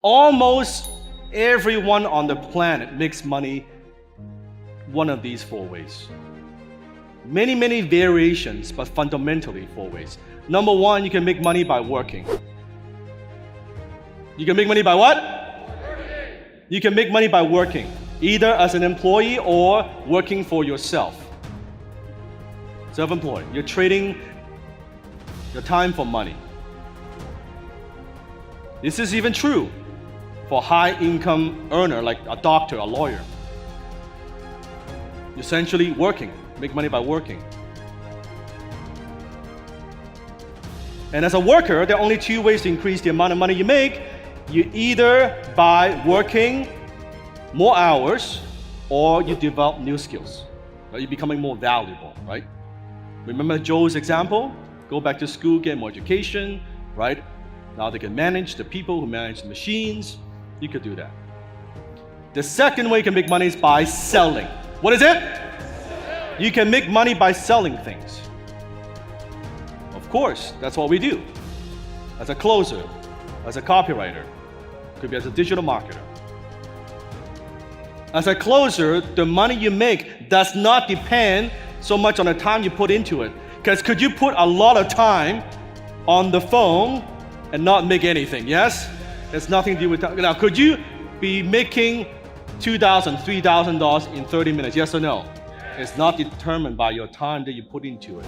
Almost everyone on the planet makes money one of these 4 ways. Many variations, but fundamentally 4 ways. Number 1, you can make money by working. You can make money by what? Working. You can make money by working, either as an employee or working for yourself. Self-employed. You're trading your time for money. This is even true for high-income earner like a doctor, a lawyer. You're essentially working, make money by working. And as a worker, there are only 2 ways to increase the amount of money you make. You either by working more hours or you develop new skills. Right? You're becoming more valuable, right? Remember Joe's example? Go back to school, get more education, right? Now they can manage the people who manage the machines. You could do that. The second way you can make money is by selling. What is it? You can make money by selling things. Of course, that's what we do. As a closer, as a copywriter, could be as a digital marketer. As a closer, the money you make does not depend so much on the time you put into it. Because could you put a lot of time on the phone and not make anything? Yes? There's nothing to do with time. Now, could you be making $2,000, $3,000 in 30 minutes? Yes or no? It's not determined by your time that you put into it.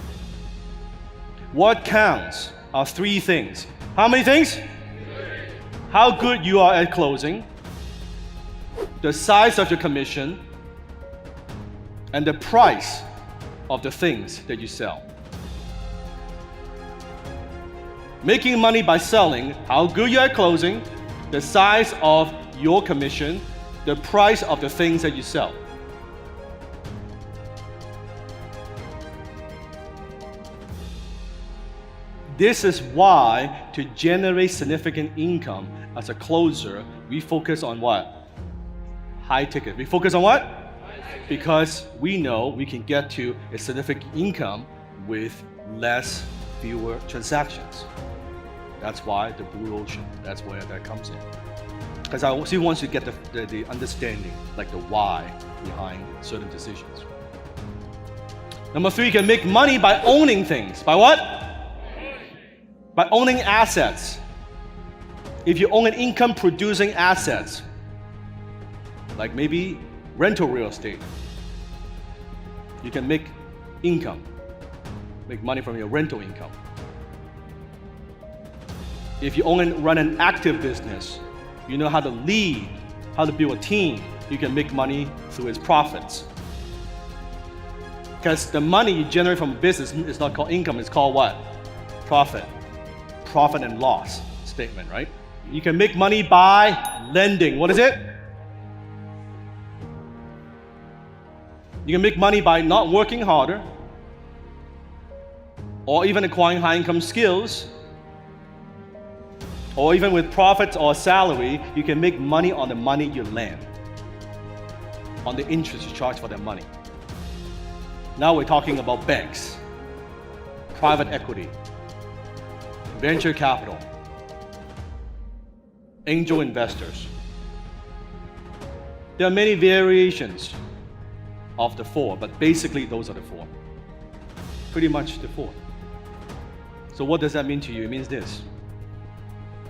What counts are 3 things. How many things? How good you are at closing, the size of your commission, and the price of the things that you sell. Making money by selling, how good you are at closing, the size of your commission, the price of the things that you sell. This is why to generate significant income as a closer, we focus on what? High ticket. We focus on what? Because we know we can get to a significant income with fewer transactions. That's why the blue ocean, that's where that comes in. Because I still want you to get the understanding, like the why behind certain decisions. Number 3, you can make money by owning things. By what? By owning assets. If you own an income-producing assets, like maybe rental real estate, you can make income, make money from your rental income. If you run an active business, you know how to lead, how to build a team, you can make money through its profits. Because the money you generate from a business is not called income, it's called what? Profit. Profit and loss statement, right? You can make money by lending. What is it? You can make money by not working harder, or even acquiring high income skills, or even with profits or salary, you can make money on the money you lend, on the interest you charge for that money. Now we're talking about banks, private equity, venture capital, angel investors. There are many variations of the 4, but basically those are the 4. Pretty much the 4. So what does that mean to you? It means this.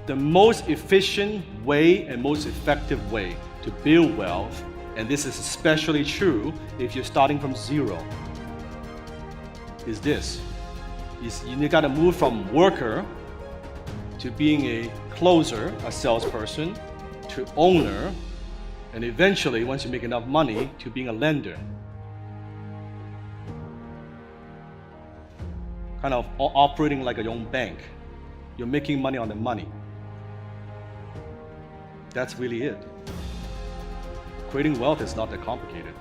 The most efficient way and most effective way to build wealth, and this is especially true if you're starting from 0, is this. You got to move from worker to being a closer, a salesperson, to owner, and eventually, once you make enough money, to being a lender. Kind of operating like your own bank. You're making money on the money. That's really it. Creating wealth is not that complicated.